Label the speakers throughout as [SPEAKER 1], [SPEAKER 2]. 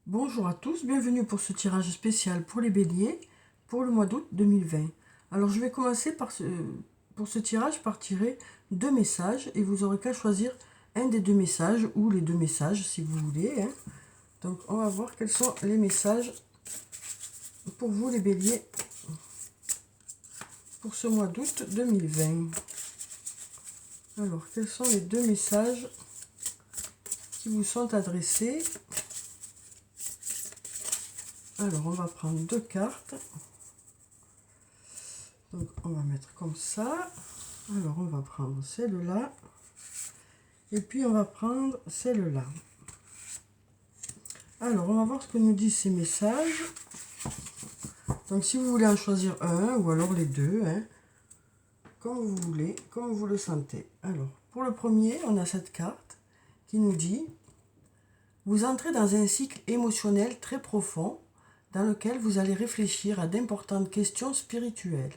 [SPEAKER 1] Bonjour à tous, bienvenue pour ce tirage spécial pour les béliers pour le mois d'août 2020. Alors je vais commencer pour ce tirage par tirer deux messages et vous aurez qu'à choisir un des deux messages ou les deux messages si vous voulez. Donc on va voir quels sont les messages pour vous les béliers pour ce mois d'août 2020. Alors quels sont les deux messages qui vous sont adressés? Alors, on va prendre deux cartes. Donc, on va mettre comme ça. Alors, on va prendre celle-là. Et puis, on va prendre celle-là. Alors, on va voir ce que nous disent ces messages. Donc, si vous voulez en choisir un, ou alors les deux, comme vous voulez, comme vous le sentez. Alors, pour le premier, on a cette carte qui nous dit « Vous entrez dans un cycle émotionnel très profond dans lequel vous allez réfléchir à d'importantes questions spirituelles.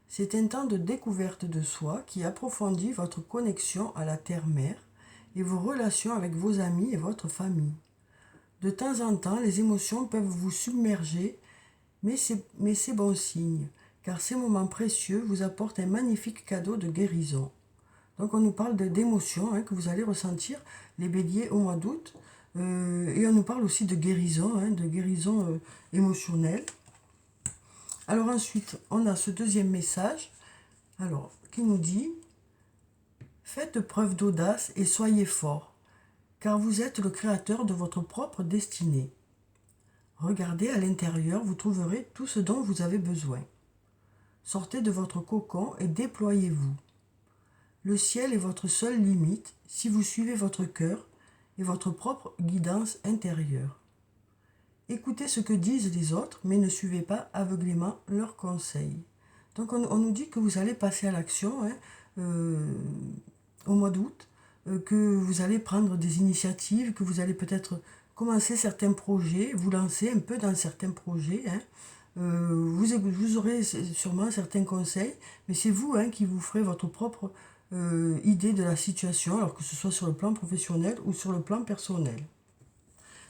[SPEAKER 1] C'est un temps de découverte de soi qui approfondit votre connexion à la Terre-Mère et vos relations avec vos amis et votre famille. De temps en temps, les émotions peuvent vous submerger, mais c'est bon signe, car ces moments précieux vous apportent un magnifique cadeau de guérison. » Donc on nous parle d'émotions que vous allez ressentir, les béliers, au mois d'août. Et on nous parle aussi de guérison, émotionnelle. Alors ensuite, on a ce deuxième message qui nous dit « Faites preuve d'audace et soyez forts, car vous êtes le créateur de votre propre destinée. Regardez à l'intérieur, vous trouverez tout ce dont vous avez besoin. Sortez de votre cocon et déployez-vous. Le ciel est votre seule limite si vous suivez votre cœur et votre propre guidance intérieure. Écoutez ce que disent les autres, mais ne suivez pas aveuglément leurs conseils. » Donc on nous dit que vous allez passer à l'action au mois d'août, que vous allez prendre des initiatives, que vous allez peut-être commencer certains projets, vous lancer un peu dans certains projets. Vous aurez sûrement certains conseils, mais c'est vous qui vous ferez votre propre idée de la situation, alors que ce soit sur le plan professionnel ou sur le plan personnel.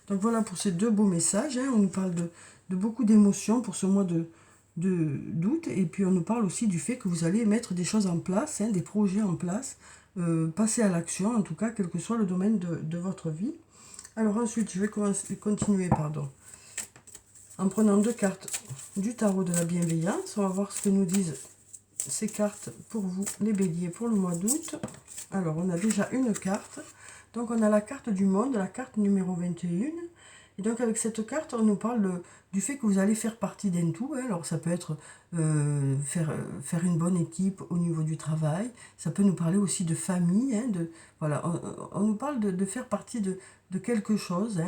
[SPEAKER 1] Donc voilà pour ces deux beaux messages. On nous parle de beaucoup d'émotions pour ce mois d'août. Et puis on nous parle aussi du fait que vous allez mettre des choses en place, des projets en place, passer à l'action, en tout cas, quel que soit le domaine de votre vie. Alors ensuite, je vais continuer en prenant deux cartes du tarot de la bienveillance. On va voir ce que nous disent ces cartes pour vous, les béliers, pour le mois d'août. Alors, on a déjà une carte. Donc, on a la carte du monde, la carte numéro 21. Et donc, avec cette carte, on nous parle du fait que vous allez faire partie d'un tout. Alors, ça peut être faire une bonne équipe au niveau du travail. Ça peut nous parler aussi de famille. Voilà, on nous parle de faire partie de quelque chose.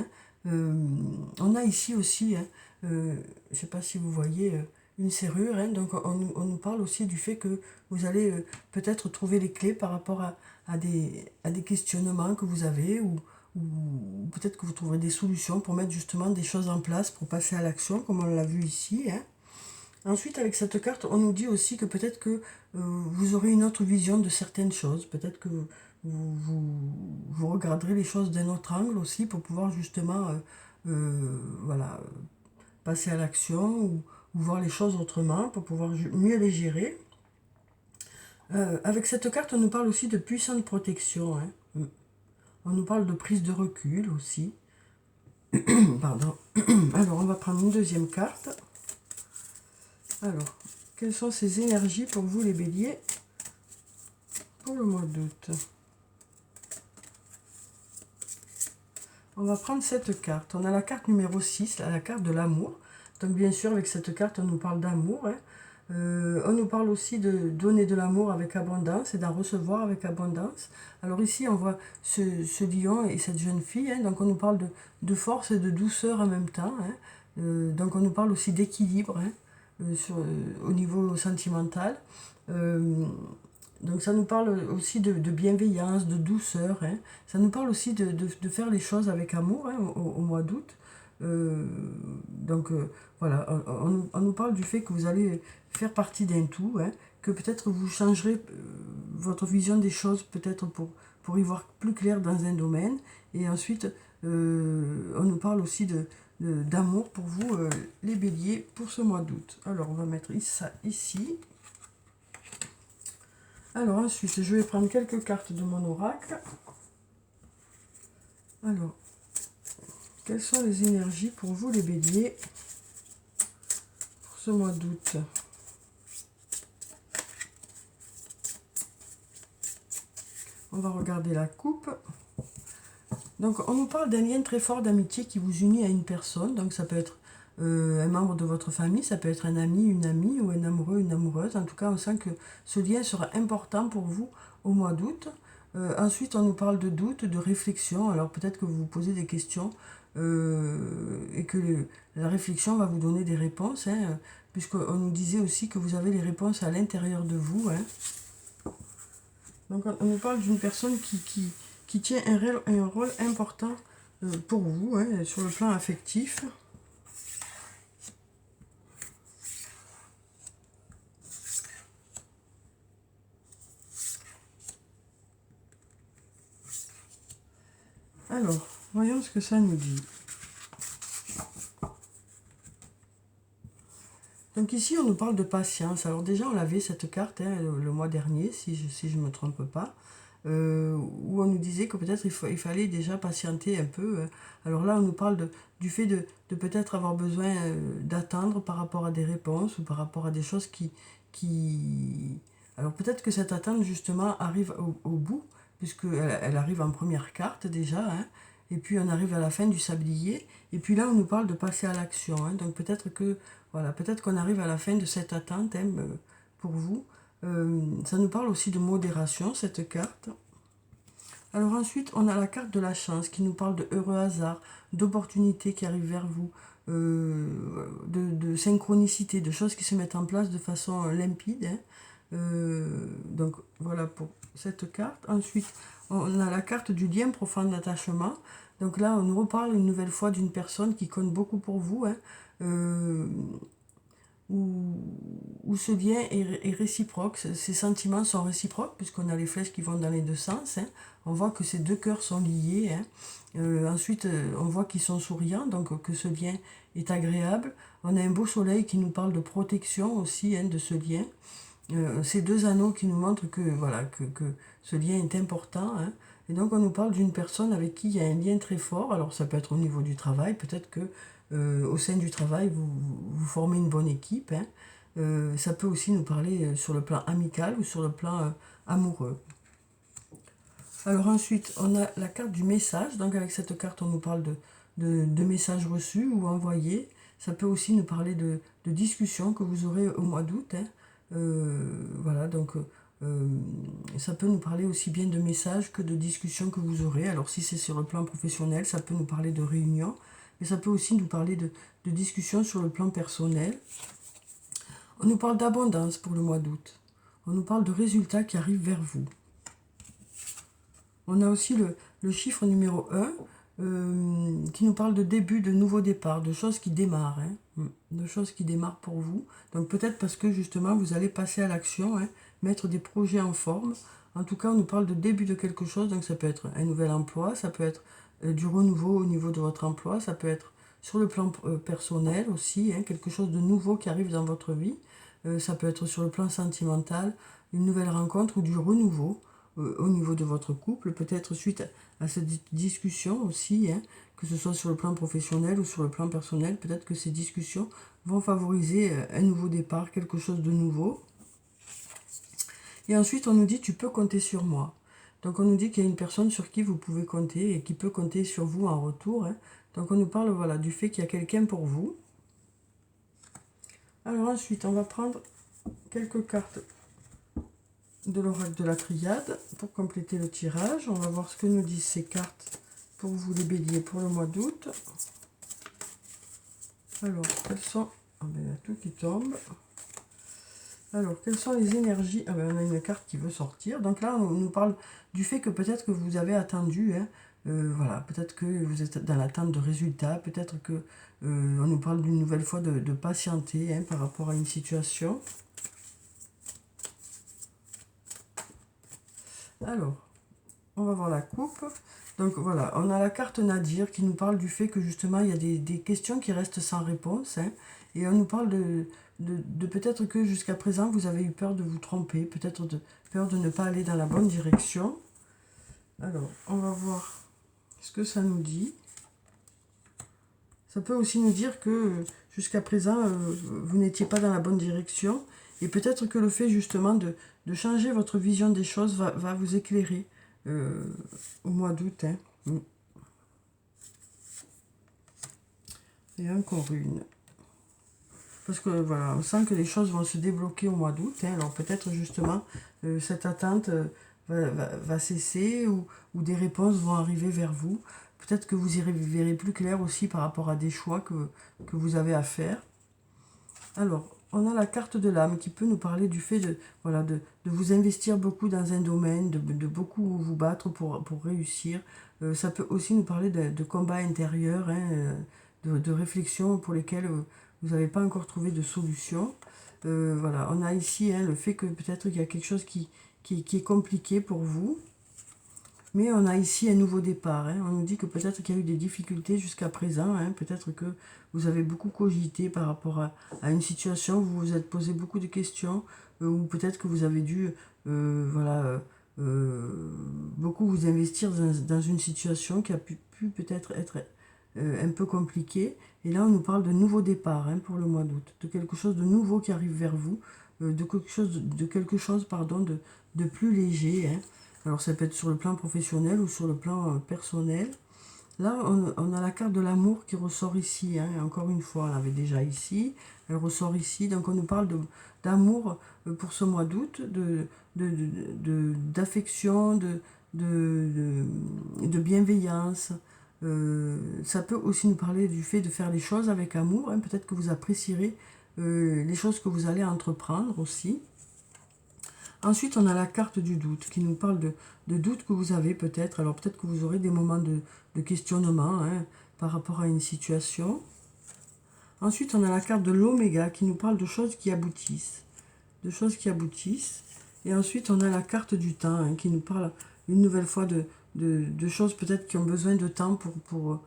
[SPEAKER 1] On a ici aussi, je ne sais pas si vous voyez, une serrure. Donc, on nous parle aussi du fait que vous allez peut-être trouver les clés par rapport à des questionnements que vous avez ou peut-être que vous trouverez des solutions pour mettre justement des choses en place pour passer à l'action comme on l'a vu ici. Ensuite, avec cette carte, on nous dit aussi que peut-être que vous aurez une autre vision de certaines choses. Peut-être que vous regarderez les choses d'un autre angle aussi pour pouvoir justement voilà, passer à l'action ou voir les choses autrement pour pouvoir mieux les gérer. Avec cette carte, on nous parle aussi de puissante protection. On nous parle de prise de recul aussi. Pardon. Alors, on va prendre une deuxième carte. Alors, quelles sont ces énergies pour vous, les béliers, pour le mois d'août? On va prendre cette carte. On a la carte numéro 6, la carte de l'amour. Donc, bien sûr, avec cette carte, on nous parle d'amour. On nous parle aussi de donner de l'amour avec abondance et d'en recevoir avec abondance. Alors ici, on voit ce lion et cette jeune fille. Donc, on nous parle de force et de douceur en même temps. Donc, on nous parle aussi d'équilibre au niveau sentimental. Donc, ça nous parle aussi de bienveillance, de douceur. Ça nous parle aussi de faire les choses avec amour au mois d'août. Voilà, on nous parle du fait que vous allez faire partie d'un tout, que peut-être vous changerez votre vision des choses, peut-être pour y voir plus clair dans un domaine, et ensuite On nous parle aussi d'amour pour vous, les béliers, pour ce mois d'août. Alors, on va mettre ça ici. Alors, ensuite, je vais prendre quelques cartes de mon oracle. Alors, quelles sont les énergies pour vous, les béliers, pour ce mois d'août? On va regarder la coupe. Donc, on nous parle d'un lien très fort d'amitié qui vous unit à une personne. Donc, ça peut être un membre de votre famille, ça peut être un ami, une amie, ou un amoureux, une amoureuse. En tout cas, on sent que ce lien sera important pour vous au mois d'août. Ensuite, on nous parle de doute, de réflexion. Alors, peut-être que vous vous posez des questions et que la réflexion va vous donner des réponses, hein, puisqu'on nous disait aussi que vous avez les réponses à l'intérieur de vous, hein. Donc, on nous parle d'une personne qui tient un rôle important pour vous, hein, sur le plan affectif. Alors, voyons ce que ça nous dit. Donc ici, on nous parle de patience. Alors déjà, on l'avait cette carte, hein, le mois dernier, si je ne me trompe pas, où on nous disait que peut-être il fallait déjà patienter un peu. Alors là, on nous parle du fait de peut-être avoir besoin d'attendre par rapport à des réponses ou par rapport à des choses qui... Alors peut-être que cette attente, justement, arrive au bout, puisqu'elle arrive en première carte déjà, hein, et puis on arrive à la fin du sablier, et puis là, on nous parle de passer à l'action. Hein, donc peut-être que voilà, peut-être qu'on arrive à la fin de cette attente, hein, pour vous. Ça nous parle aussi de modération, cette carte. Alors ensuite, on a la carte de la chance qui nous parle de heureux hasard, d'opportunités qui arrivent vers vous, de synchronicité, de choses qui se mettent en place de façon limpide, hein. Donc voilà pour cette carte. Ensuite, on a la carte du lien profond d'attachement. Donc là, on nous reparle une nouvelle fois d'une personne qui compte beaucoup pour vous, hein, où ce lien est réciproque, ces sentiments sont réciproques, puisqu'on a les flèches qui vont dans les deux sens, hein. On voit que ces deux cœurs sont liés, hein. Ensuite, on voit qu'ils sont souriants, donc que ce lien est agréable. On a un beau soleil qui nous parle de protection aussi, hein, de ce lien. Ces deux anneaux qui nous montrent que, voilà, que ce lien est important, hein. Et donc on nous parle d'une personne avec qui il y a un lien très fort. Alors ça peut être au niveau du travail, peut-être que au sein du travail vous formez une bonne équipe, hein. Ça peut aussi nous parler sur le plan amical ou sur le plan amoureux. Alors ensuite, on a la carte du message. Donc avec cette carte, on nous parle de messages reçus ou envoyés. Ça peut aussi nous parler de discussions que vous aurez au mois d'août, hein. Voilà, donc ça peut nous parler aussi bien de messages que de discussions que vous aurez. Alors si c'est sur le plan professionnel, ça peut nous parler de réunions, mais ça peut aussi nous parler de discussions sur le plan personnel. On nous parle d'abondance pour le mois d'août. On nous parle de résultats qui arrivent vers vous. On a aussi le chiffre numéro 1 qui nous parle de début, de nouveaux départs, de choses qui démarrent, hein, de choses qui démarrent pour vous. Donc peut-être parce que justement vous allez passer à l'action, hein, mettre des projets en forme. En tout cas, on nous parle de début de quelque chose, donc ça peut être un nouvel emploi, ça peut être du renouveau au niveau de votre emploi, ça peut être sur le plan personnel aussi, hein, quelque chose de nouveau qui arrive dans votre vie. Ça peut être sur le plan sentimental, une nouvelle rencontre ou du renouveau au niveau de votre couple, peut-être suite à cette discussion aussi, hein, que ce soit sur le plan professionnel ou sur le plan personnel, peut-être que ces discussions vont favoriser un nouveau départ, quelque chose de nouveau. Et ensuite, on nous dit « tu peux compter sur moi ». Donc on nous dit qu'il y a une personne sur qui vous pouvez compter et qui peut compter sur vous en retour, hein. Donc on nous parle, voilà, du fait qu'il y a quelqu'un pour vous. Alors ensuite, on va prendre quelques cartes de l'oracle de la Triade pour compléter le tirage. On va voir ce que nous disent ces cartes pour vous les béliers pour le mois d'août. Alors, quelles sont... Ah ben, il y a tout qui tombe. Alors, quelles sont les énergies? Ah ben, on a une carte qui veut sortir. Donc là, on nous parle du fait que peut-être que vous avez attendu, hein, voilà, peut-être que vous êtes dans l'attente de résultats, peut-être que on nous parle d'une nouvelle fois de patienter, hein, par rapport à une situation. Alors, on va voir la coupe. Donc voilà, on a la carte Nadir qui nous parle du fait que justement il y a des questions qui restent sans réponse, hein, et on nous parle de peut-être que jusqu'à présent vous avez eu peur de vous tromper, peut-être peur de ne pas aller dans la bonne direction. Alors, on va voir ce que ça nous dit. Ça peut aussi nous dire que jusqu'à présent vous n'étiez pas dans la bonne direction, et peut-être que le fait justement de changer votre vision des choses va vous éclairer au mois d'août. Hein. Et encore une. Parce que voilà, on sent que les choses vont se débloquer au mois d'août. Hein. Alors peut-être justement cette attente va cesser ou des réponses vont arriver vers vous. Peut-être que vous y verrez plus clair aussi par rapport à des choix que vous avez à faire. Alors, on a la carte de l'âme qui peut nous parler du fait voilà, de vous investir beaucoup dans un domaine, de beaucoup vous battre pour réussir. Ça peut aussi nous parler de combats intérieurs, hein, de réflexions pour lesquelles vous n'avez pas encore trouvé de solution. Voilà, on a ici hein, le fait que peut-être qu'il y a quelque chose qui est compliqué pour vous. Mais on a ici un nouveau départ. Hein. On nous dit que peut-être qu'il y a eu des difficultés jusqu'à présent. Hein. Peut-être que vous avez beaucoup cogité par rapport à une situation. Vous vous êtes posé beaucoup de questions. Ou peut-être que vous avez dû voilà, beaucoup vous investir dans une situation qui a pu peut-être être un peu compliquée. Et là, on nous parle de nouveau départ hein, pour le mois d'août. De quelque chose de nouveau qui arrive vers vous. De quelque chose pardon, de plus léger. Hein. Alors ça peut être sur le plan professionnel ou sur le plan personnel. Là, on a la carte de l'amour qui ressort ici. Hein. Encore une fois, on l'avait déjà ici. Elle ressort ici. Donc on nous parle d'amour pour ce mois d'août, d'affection, de bienveillance. Ça peut aussi nous parler du fait de faire les choses avec amour. Hein. Peut-être que vous apprécierez les choses que vous allez entreprendre aussi. Ensuite, on a la carte du doute qui nous parle de doutes que vous avez peut-être. Alors peut-être que vous aurez des moments de questionnement hein, par rapport à une situation. Ensuite, on a la carte de l'oméga qui nous parle de choses qui aboutissent. De choses qui aboutissent. Et ensuite, on a la carte du temps hein, qui nous parle une nouvelle fois de choses peut-être qui ont besoin de temps pour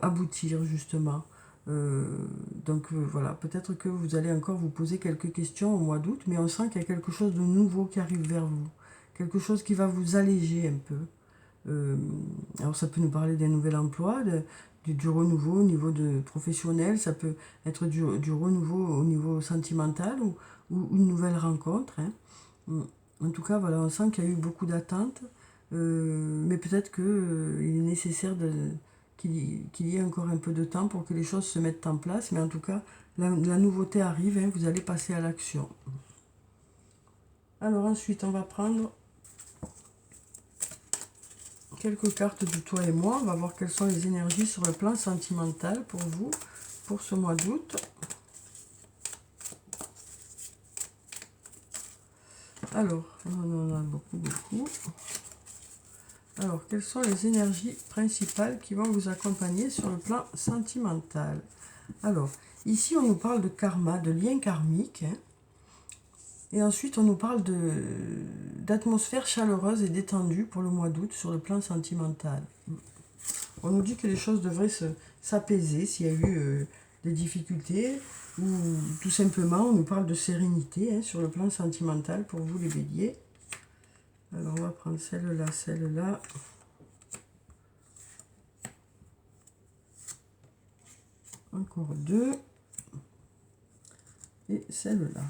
[SPEAKER 1] aboutir justement. Voilà, peut-être que vous allez encore vous poser quelques questions au mois d'août, mais on sent qu'il y a quelque chose de nouveau qui arrive vers vous, quelque chose qui va vous alléger un peu. Alors ça peut nous parler d'un nouvel emploi, du renouveau au niveau professionnel, ça peut être du renouveau au niveau sentimental ou une nouvelle rencontre. Hein. En tout cas, voilà, on sent qu'il y a eu beaucoup d'attentes, mais peut-être qu'il est nécessaire qu'il y ait encore un peu de temps pour que les choses se mettent en place. Mais en tout cas, la nouveauté arrive, hein, vous allez passer à l'action. Alors ensuite, on va prendre quelques cartes du toi et moi. On va voir quelles sont les énergies sur le plan sentimental pour vous, pour ce mois d'août. Alors, on en a beaucoup. Alors, quelles sont les énergies principales qui vont vous accompagner sur le plan sentimental? Alors, ici, on nous parle de karma, de lien karmique. Hein. Et ensuite, on nous parle d'atmosphère chaleureuse et détendue pour le mois d'août sur le plan sentimental. On nous dit que les choses devraient s'apaiser s'il y a eu des difficultés. Ou tout simplement, on nous parle de sérénité hein, sur le plan sentimental pour vous les béliers. Alors, on va prendre celle-là, celle-là. Encore deux. Et celle-là.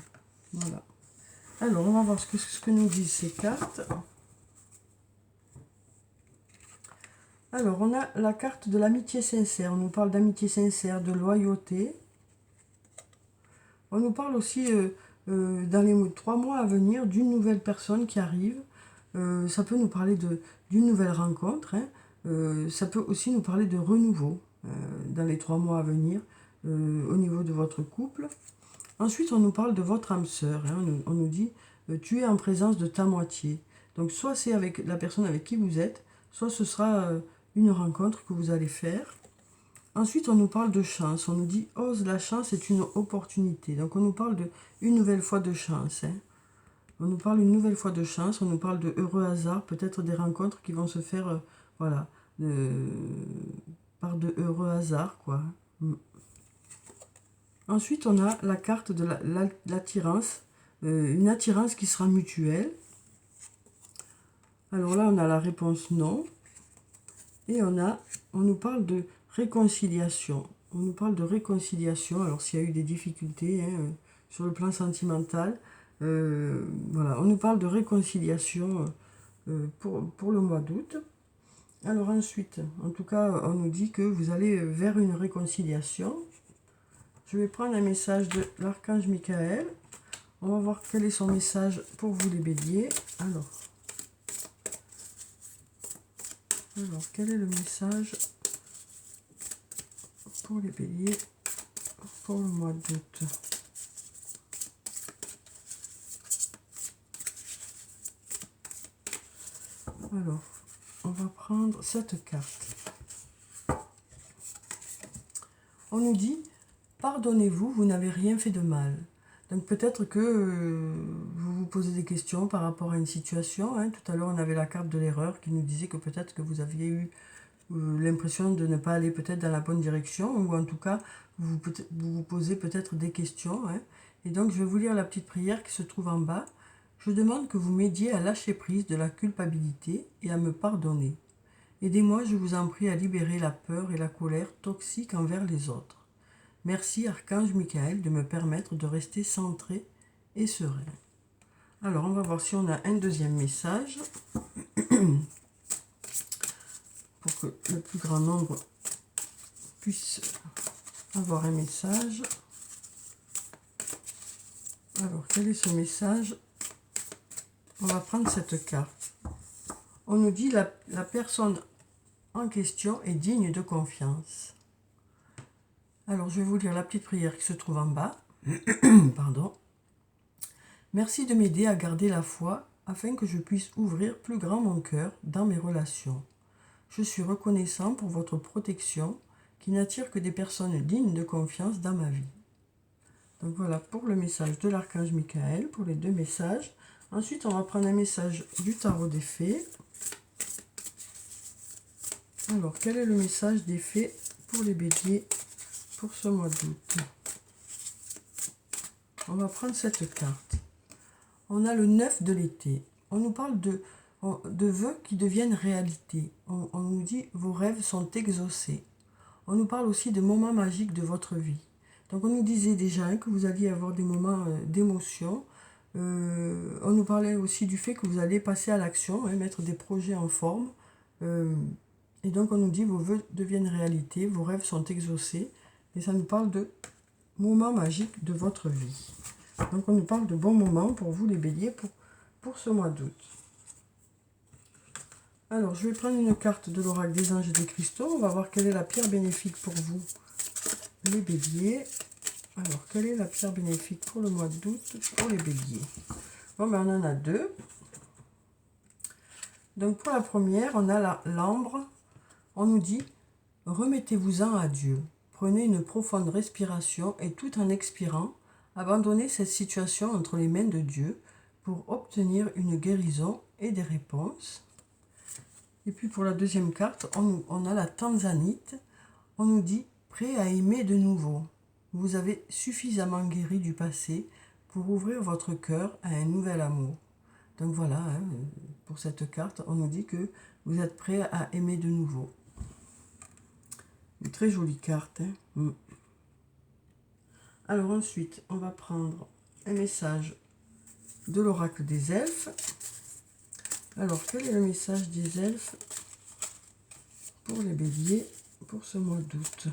[SPEAKER 1] Voilà. Alors, on va voir ce que nous disent ces cartes. Alors, on a la carte de l'amitié sincère. On nous parle d'amitié sincère, de loyauté. On nous parle aussi, dans les 3 mois à venir, d'une nouvelle personne qui arrive. Ça peut nous parler d'une nouvelle rencontre. Hein. Ça peut aussi nous parler de renouveau dans les 3 mois à venir au niveau de votre couple. Ensuite, on nous parle de votre âme sœur. Hein. On nous dit, tu es en présence de ta moitié. Donc, soit c'est avec la personne avec qui vous êtes, soit ce sera une rencontre que vous allez faire. Ensuite, on nous parle de chance. On nous dit, ose la chance est une opportunité. Donc, on nous parle une nouvelle fois de chance. Hein. On nous parle une nouvelle fois de chance. On nous parle de heureux hasard, peut-être des rencontres qui vont se faire voilà, par de heureux hasards, quoi. Ensuite, on a la carte de l'attirance, une attirance qui sera mutuelle. Alors là, on a la réponse non. Et on nous parle de réconciliation. On nous parle de réconciliation. Alors, s'il y a eu des difficultés sur le plan sentimental, voilà, on nous parle de réconciliation pour le mois d'août. Alors ensuite, en tout cas, on nous dit que vous allez vers une réconciliation. Je vais prendre un message de l'archange Michael. On va voir quel est son message pour vous les béliers. Alors, quel est le message pour les béliers pour le mois d'août? Alors, on va prendre cette carte. On nous dit, pardonnez-vous, vous n'avez rien fait de mal. Donc peut-être que vous vous posez des questions par rapport à une situation. Tout à l'heure, on avait la carte de l'erreur qui nous disait que peut-être que vous aviez eu l'impression de ne pas aller peut-être dans la bonne direction, ou en tout cas, vous vous posez peut-être des questions. Et donc, je vais vous lire la petite prière qui se trouve en bas. Je demande que vous m'aidiez à lâcher prise de la culpabilité et à me pardonner. Aidez-moi, je vous en prie, à libérer la peur et la colère toxiques envers les autres. Merci, Archange Michael, de me permettre de rester centré et serein. Alors, on va voir si on a un deuxième message pour que le plus grand nombre puisse avoir un message. Alors, quel est ce message? On va prendre cette carte. On nous dit la personne en question est digne de confiance. Alors, je vais vous lire la petite prière qui se trouve en bas. Pardon. Merci de m'aider à garder la foi afin que je puisse ouvrir plus grand mon cœur dans mes relations. Je suis reconnaissant pour votre protection qui n'attire que des personnes dignes de confiance dans ma vie. Donc voilà pour le message de l'archange Michael, pour les deux messages. Ensuite, on va prendre un message du tarot des fées. Alors, quel est le message des fées pour les béliers pour ce mois d'août? On va prendre cette carte. On a le 9 de l'été. On nous parle de vœux qui deviennent réalité. On nous dit vos rêves sont exaucés. On nous parle aussi de moments magiques de votre vie. Donc on nous disait déjà que vous alliez avoir des moments d'émotion. On nous parlait aussi du fait que vous allez passer à l'action, mettre des projets en forme. Et donc on nous dit vos vœux deviennent réalité, vos rêves sont exaucés. Et ça nous parle de moments magiques de votre vie. Donc on nous parle de bons moments pour vous les béliers pour ce mois d'août. Alors je vais prendre une carte de l'oracle des anges et des cristaux. On va voir quelle est la pierre bénéfique pour vous les béliers. Alors quelle est la pierre bénéfique pour le mois d'août pour les béliers? Bon ben on en a deux. Donc pour la première on a l'ambre. On nous dit remettez-vous-en à Dieu. Prenez une profonde respiration et tout en expirant, abandonnez cette situation entre les mains de Dieu pour obtenir une guérison et des réponses. Et puis pour la deuxième carte, on a la tanzanite. On nous dit prêt à aimer de nouveau. Vous avez suffisamment guéri du passé pour ouvrir votre cœur à un nouvel amour. Donc voilà, pour cette carte, on nous dit que vous êtes prêt à aimer de nouveau. Une très jolie carte. Alors ensuite, on va prendre un message de l'oracle des elfes. Alors, quel est le message des elfes pour les béliers pour ce mois d'août?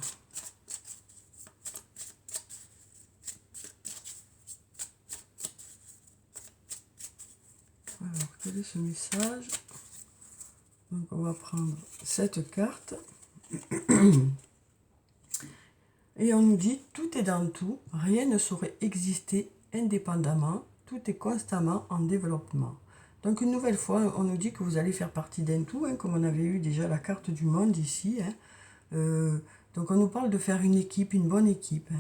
[SPEAKER 1] Alors, quel est ce message? Donc, on va prendre cette carte. Et on nous dit, tout est dans tout, rien ne saurait exister indépendamment, tout est constamment en développement. Donc une nouvelle fois, on nous dit que vous allez faire partie d'un tout, comme on avait eu déjà la carte du monde ici. Donc on nous parle de faire une équipe, une bonne équipe.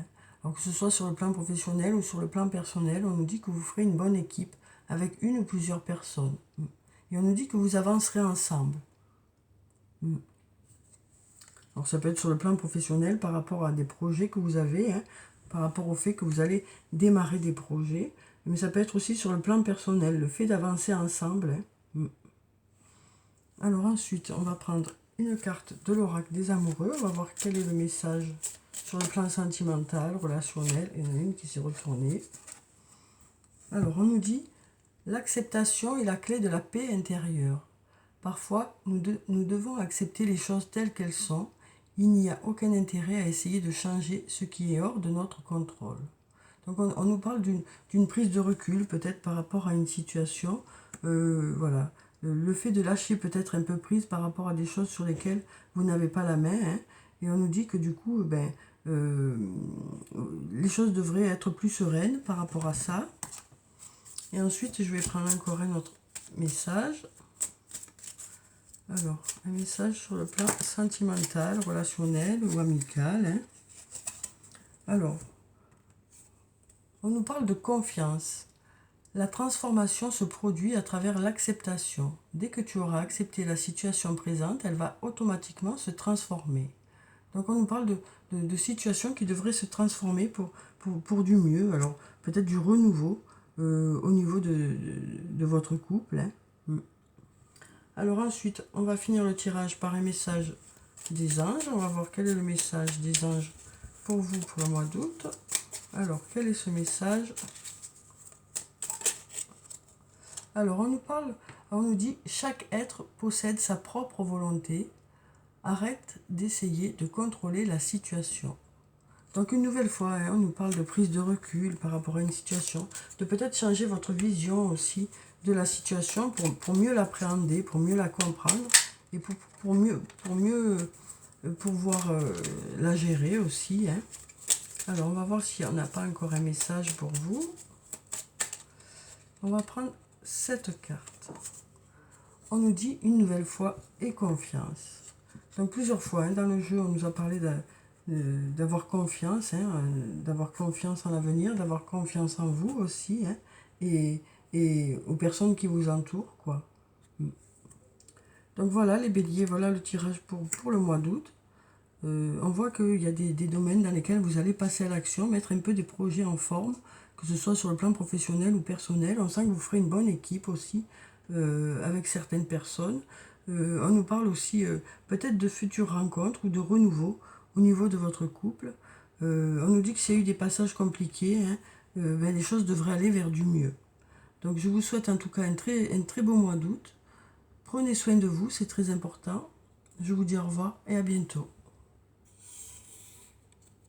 [SPEAKER 1] Alors que ce soit sur le plan professionnel ou sur le plan personnel, on nous dit que vous ferez une bonne équipe avec une ou plusieurs personnes. Et on nous dit que vous avancerez ensemble. Mm. Alors ça peut être sur le plan professionnel par rapport à des projets que vous avez, hein, par rapport au fait que vous allez démarrer des projets, mais ça peut être aussi sur le plan personnel, le fait d'avancer ensemble. Hein. Mm. Alors ensuite, on va prendre une carte de l'oracle des amoureux, on va voir quel est le message sur le plan sentimental, relationnel. Il y en a une qui s'est retournée. Alors on nous dit, l'acceptation est la clé de la paix intérieure. Parfois, nous devons accepter les choses telles qu'elles sont. Il n'y a aucun intérêt à essayer de changer ce qui est hors de notre contrôle. Donc on nous parle d'une prise de recul, peut-être par rapport à une situation. Voilà. Le fait de lâcher peut-être un peu prise par rapport à des choses sur lesquelles vous n'avez pas la main. Hein, et on nous dit que du coup, les choses devraient être plus sereines par rapport à ça. Et ensuite, je vais prendre encore un autre message. Alors, un message sur le plan sentimental, relationnel ou amical. Hein. Alors, on nous parle de confiance. La transformation se produit à travers l'acceptation. Dès que tu auras accepté la situation présente, elle va automatiquement se transformer. Donc on nous parle de situations qui devraient se transformer pour du mieux. Alors peut-être du renouveau au niveau de votre couple. Hein. Alors ensuite, on va finir le tirage par un message des anges. On va voir quel est le message des anges pour vous pour le mois d'août. Alors, quel est ce message? Alors, on nous dit, chaque être possède sa propre volonté. Arrête d'essayer de contrôler la situation. Donc une nouvelle fois, hein, on nous parle de prise de recul par rapport à une situation, de peut-être changer votre vision aussi de la situation pour mieux l'appréhender, pour mieux la comprendre et pour mieux pouvoir la gérer aussi. Hein. Alors on va voir si on n'a pas encore un message pour vous. On va prendre cette carte. On nous dit une nouvelle fois et confiance. Donc plusieurs fois hein, dans le jeu, on nous a parlé d'avoir confiance, hein, d'avoir confiance en l'avenir, d'avoir confiance en vous aussi, hein, et aux personnes qui vous entourent, quoi. Donc voilà les béliers, voilà le tirage pour le mois d'août. On voit qu'il y a des domaines dans lesquels vous allez passer à l'action, mettre un peu des projets en forme, que ce soit sur le plan professionnel ou personnel. On sent que vous ferez une bonne équipe aussi avec certaines personnes. On nous parle aussi peut-être de futures rencontres ou de renouveau au niveau de votre couple. On nous dit que s'il y a eu des passages compliqués, hein, les choses devraient aller vers du mieux. Donc je vous souhaite en tout cas un très beau mois d'août. Prenez soin de vous, c'est très important. Je vous dis au revoir et à bientôt.